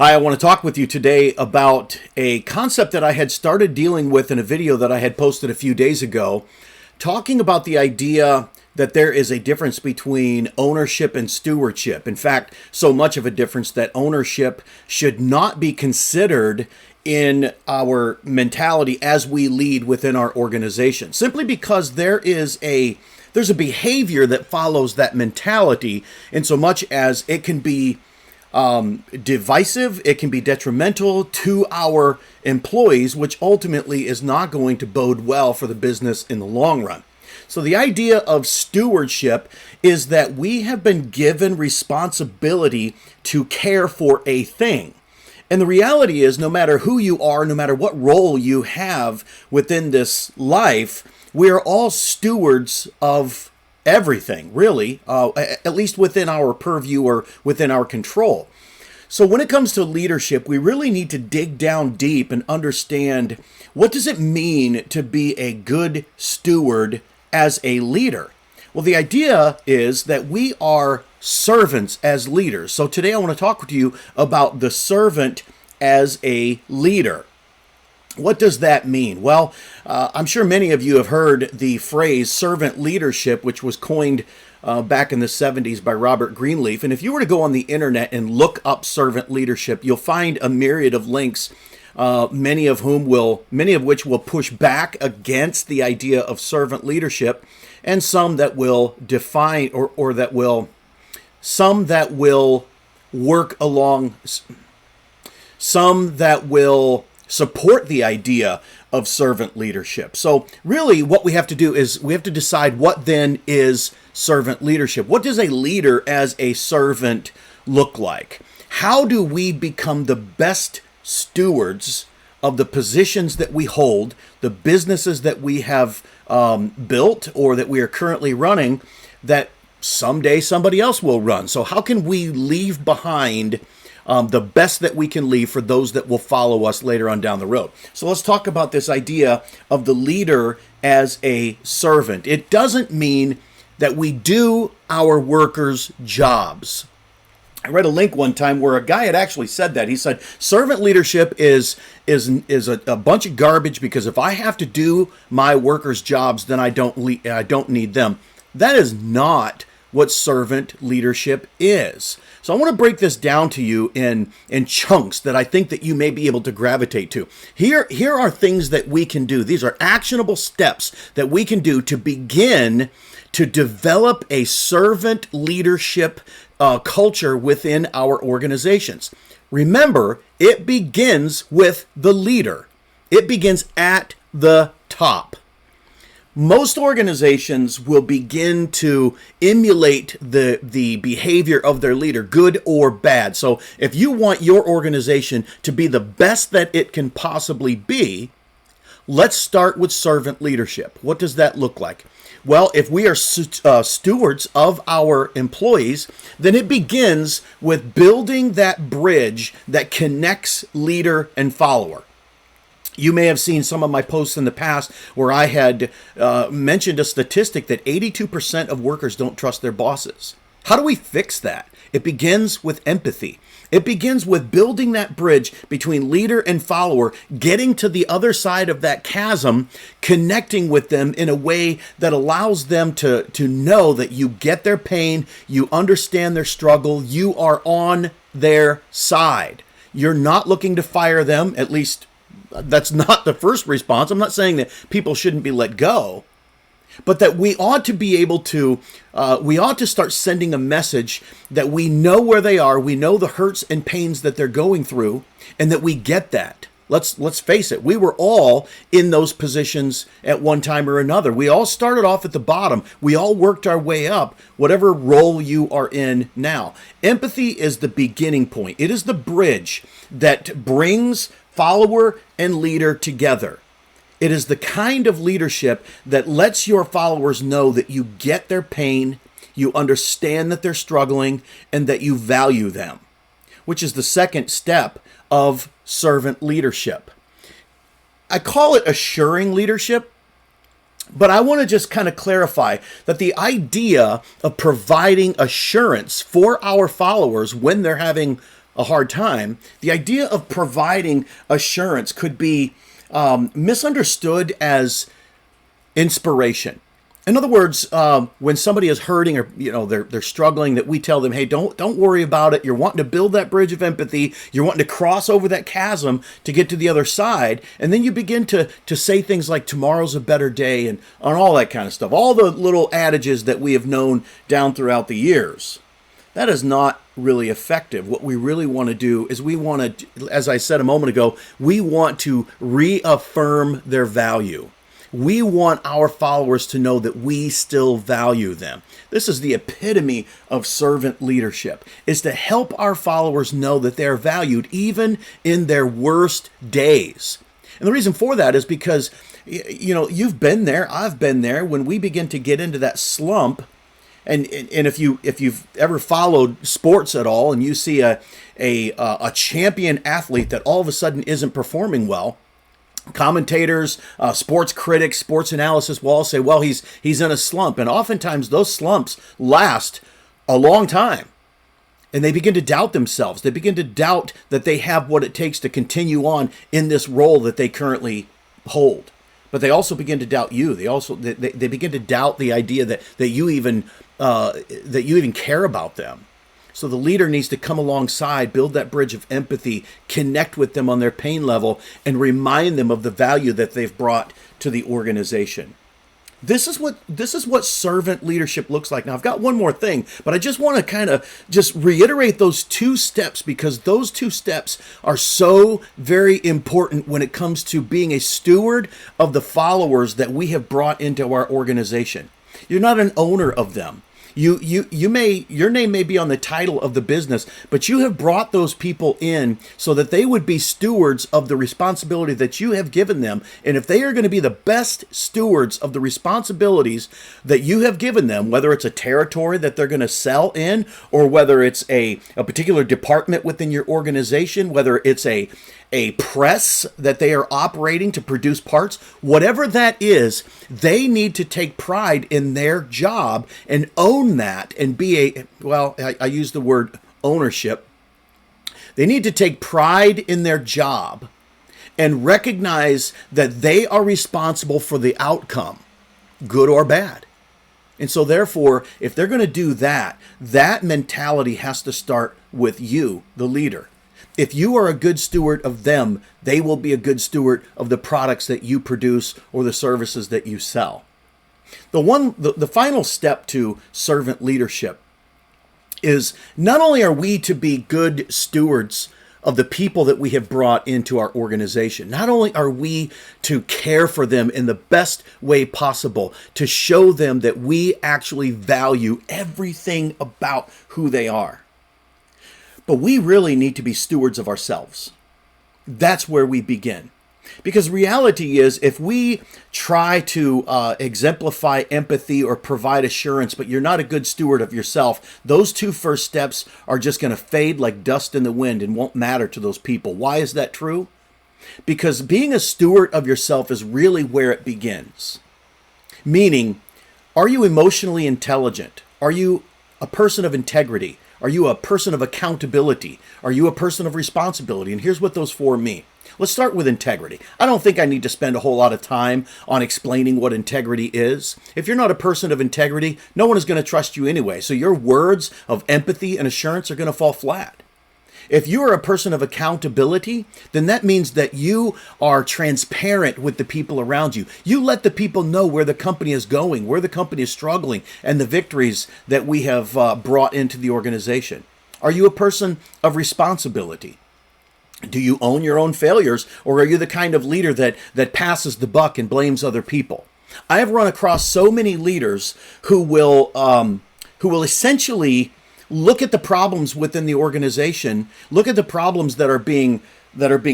Hi, I want to talk with you today about a concept that I had started dealing with in a video that I had posted a few days ago, talking about the idea that there is a difference between ownership and stewardship. In fact, so much of a difference that ownership should not be considered in our mentality as we lead within our organization, simply because there's a behavior that follows that mentality, in so much as it can be divisive, it can be detrimental to our employees, which ultimately is not going to bode well for the business in the long run. So the idea of stewardship is that we have been given responsibility to care for a thing. And the reality is, no matter who you are, no matter what role you have within this life, we are all stewards of everything, really, at least within our purview or within our control. So when it comes to leadership, we really need to dig down deep and understand, what does it mean to be a good steward as a leader? Well, the idea is that we are servants as leaders. So today I want to talk to you about the servant as a leader. What does that mean? Well, I'm sure many of you have heard the phrase servant leadership, which was coined back in the 70s by Robert Greenleaf. And if you were to go on the internet and look up servant leadership, you'll find a myriad of links, many of which will push back against the idea of servant leadership, and some that will define or that will work along, some that will support the idea of servant leadership. So really what we have to do is we have to decide, what then is servant leadership? What does a leader as a servant look like? How do we become the best stewards of the positions that we hold, the businesses that we have built or that we are currently running, that someday somebody else will run? So how can we leave behind the best that we can leave for those that will follow us later on down the road? So let's talk about this idea of the leader as a servant. It doesn't mean that we do our workers' jobs. I read a link one time where a guy had actually said that. He said, servant leadership is a bunch of garbage, because if I have to do my workers' jobs, then I don't need them. That is not what servant leadership is. So I want to break this down to you in chunks that I think that you may be able to gravitate to. Here are things that we can do. These are actionable steps that we can do to begin to develop a servant leadership culture within our organizations. Remember, it begins with the leader. It begins at the top. Most organizations will begin to emulate the behavior of their leader, good or bad. So if you want your organization to be the best that it can possibly be, let's start with servant leadership. What does that look like? Well, if we are stewards of our employees, then it begins with building that bridge that connects leader and follower. You may have seen some of my posts in the past where I had mentioned a statistic that 82% of workers don't trust their bosses. How do we fix that? It begins with empathy. It begins with building that bridge between leader and follower, getting to the other side of that chasm, connecting with them in a way that allows them to know that you get their pain, you understand their struggle, you are on their side. You're not looking to fire them, at least that's not the first response. I'm not saying that people shouldn't be let go, but that we ought to be able to, we ought to start sending a message that we know where they are, we know the hurts and pains that they're going through, and that we get that. Let's face it, we were all in those positions at one time or another. We all started off at the bottom. We all worked our way up, whatever role you are in now. Empathy is the beginning point. It is the bridge that brings follower and leader together. It is the kind of leadership that lets your followers know that you get their pain, you understand that they're struggling, and that you value them, which is the second step of servant leadership. I call it assuring leadership, but I want to just kind of clarify that the idea of providing assurance for our followers when they're having a hard time, the idea of providing assurance could be misunderstood as inspiration. In other words, when somebody is hurting or they're struggling, that we tell them, hey, don't worry about it. You're wanting to build that bridge of empathy. You're wanting to cross over that chasm to get to the other side, and then you begin to say things like tomorrow's a better day and on all that kind of stuff. All the little adages that we have known down throughout the years. That is not really effective. What we really want to do is we want to, as I said a moment ago, we want to reaffirm their value. We want our followers to know that we still value them. This is the epitome of servant leadership, is to help our followers know that they're valued even in their worst days. And the reason for that is because, you've been there, I've been there, when we begin to get into that slump. And if you've ever followed sports at all and you see a champion athlete that all of a sudden isn't performing well, commentators, sports critics, sports analysis will all say, well, he's in a slump. And oftentimes those slumps last a long time. And they begin to doubt themselves. They begin to doubt that they have what it takes to continue on in this role that they currently hold. But they also begin to doubt you. They begin to doubt the idea that you even care about them. So the leader needs to come alongside, build that bridge of empathy, connect with them on their pain level, and remind them of the value that they've brought to the organization. This is what servant leadership looks like. Now, I've got one more thing, but I just want to kind of just reiterate those two steps, because those two steps are so very important when it comes to being a steward of the followers that we have brought into our organization. You're not an owner of them. Your name may be on the title of the business, but you have brought those people in so that they would be stewards of the responsibility that you have given them. And if they are going to be the best stewards of the responsibilities that you have given them, whether it's a territory that they're going to sell in, or whether it's a particular department within your organization, whether it's a press that they are operating to produce parts, whatever that is, they need to take pride in their job and own that and be I use the word ownership. They need to take pride in their job and recognize that they are responsible for the outcome, good or bad. And so therefore, if they're going to do that, that mentality has to start with you, the leader. If you are a good steward of them, they will be a good steward of the products that you produce or the services that you sell. The final step to servant leadership is not only are we to be good stewards of the people that we have brought into our organization, not only are we to care for them in the best way possible, to show them that we actually value everything about who they are, but we really need to be stewards of ourselves. That's where we begin. Because reality is, if we try to exemplify empathy or provide assurance, but you're not a good steward of yourself, those two first steps are just going to fade like dust in the wind and won't matter to those people. Why is that true? Because being a steward of yourself is really where it begins. Meaning, are you emotionally intelligent? Are you a person of integrity? Are you a person of accountability? Are you a person of responsibility? And here's what those four mean. Let's start with integrity. I don't think I need to spend a whole lot of time on explaining what integrity is. If you're not a person of integrity, no one is going to trust you anyway. So your words of empathy and assurance are going to fall flat. If you are a person of accountability, then that means that you are transparent with the people around you. You let the people know where the company is going, where the company is struggling, and the victories that we have brought into the organization. Are you a person of responsibility? Do you own your own failures, or are you the kind of leader that passes the buck and blames other people? I have run across so many leaders who will essentially look at the problems within the organization, look at the problems that are being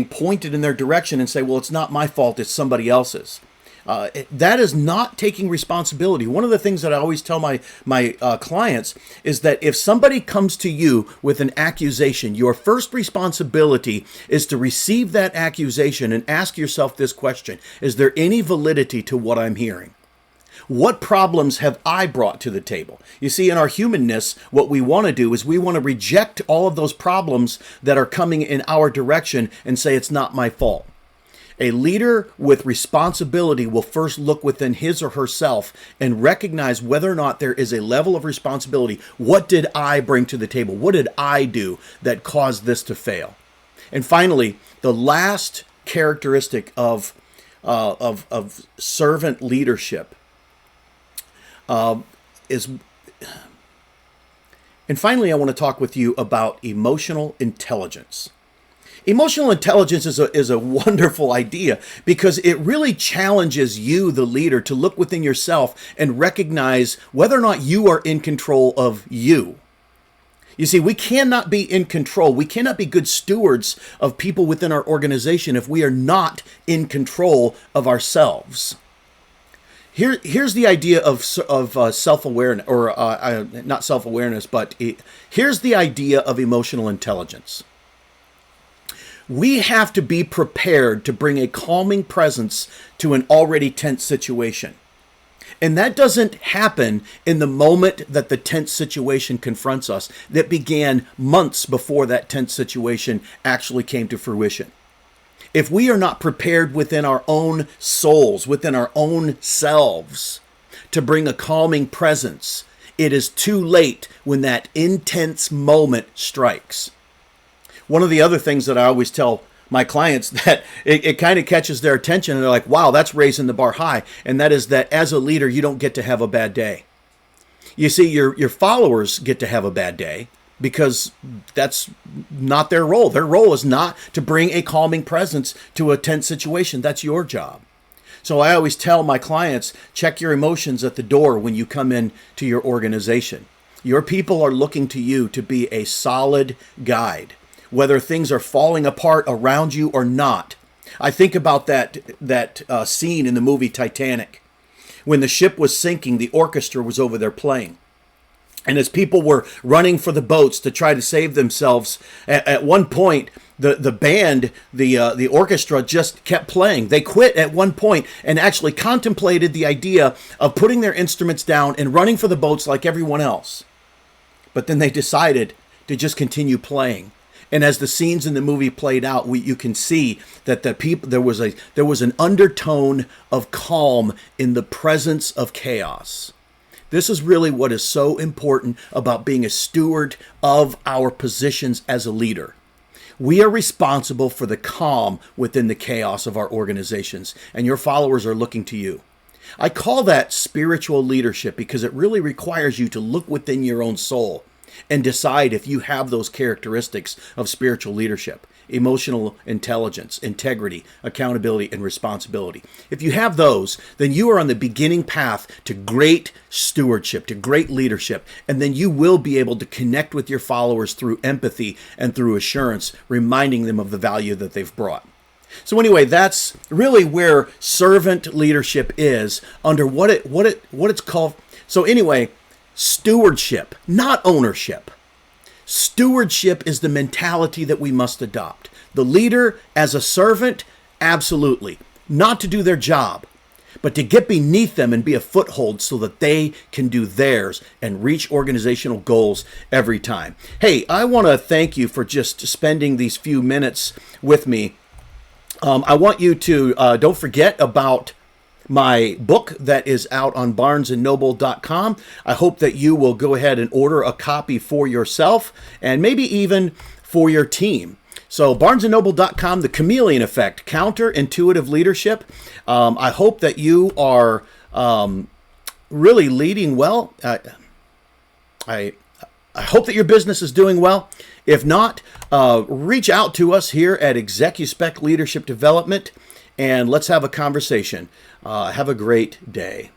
pointed in their direction and say, well, it's not my fault, it's somebody else's. That is not taking responsibility. One of the things that I always tell my clients is that if somebody comes to you with an accusation, your first responsibility is to receive that accusation and ask yourself this question: is there any validity to what I'm hearing? What problems have I brought to the table? You see, in our humanness, what we want to do is we want to reject all of those problems that are coming in our direction and say it's not my fault. A leader with responsibility will first look within his or herself and recognize whether or not there is a level of responsibility. What did I bring to the table? What did I do that caused this to fail? And finally, the last characteristic of servant leadership is, and finally, I want to talk with you about emotional intelligence. Emotional intelligence is a wonderful idea because it really challenges you, the leader, to look within yourself and recognize whether or not you are in control of you. You see, we cannot be in control. We cannot be good stewards of people within our organization if we are not in control of ourselves. Here's the idea of self-awareness, or not self-awareness, but here's the idea of emotional intelligence. We have to be prepared to bring a calming presence to an already tense situation. And that doesn't happen in the moment that the tense situation confronts us. That began months before that tense situation actually came to fruition. If we are not prepared within our own souls, within our own selves, to bring a calming presence, it is too late when that intense moment strikes. One of the other things that I always tell my clients that it kind of catches their attention and they're like, wow, that's raising the bar high. And that is that as a leader, you don't get to have a bad day. You see, your followers get to have a bad day because that's not their role. Their role is not to bring a calming presence to a tense situation. That's your job. So I always tell my clients, check your emotions at the door when you come in to your organization. Your people are looking to you to be a solid guide, whether things are falling apart around you or not. I think about that scene in the movie Titanic. When the ship was sinking, the orchestra was over there playing. And as people were running for the boats to try to save themselves, at one point, the band, the orchestra just kept playing. They quit at one point and actually contemplated the idea of putting their instruments down and running for the boats like everyone else. But then they decided to just continue playing. And as the scenes in the movie played out, you can see that there was an undertone of calm in the presence of chaos. This is really what is so important about being a steward of our positions as a leader. We are responsible for the calm within the chaos of our organizations, and your followers are looking to you. I call that spiritual leadership because it really requires you to look within your own soul and decide if you have those characteristics of spiritual leadership: emotional intelligence, integrity, accountability, and responsibility. If you have those, then you are on the beginning path to great stewardship, to great leadership, and then you will be able to connect with your followers through empathy and through assurance, reminding them of the value that they've brought. So anyway, that's really where servant leadership is under what it's called. So anyway, stewardship, not ownership. Stewardship is the mentality that we must adopt. The leader as a servant, absolutely. Not to do their job, but to get beneath them and be a foothold so that they can do theirs and reach organizational goals every time. Hey, I want to thank you for just spending these few minutes with me. I want you to don't forget about my book that is out on barnesandnoble.com. I hope that you will go ahead and order a copy for yourself and maybe even for your team. So barnesandnoble.com, The Chameleon Effect, Counterintuitive Leadership. I hope that you are really leading well. I hope that your business is doing well. If not, reach out to us here at ExecuSpec Leadership Development and let's have a conversation. Have a great day.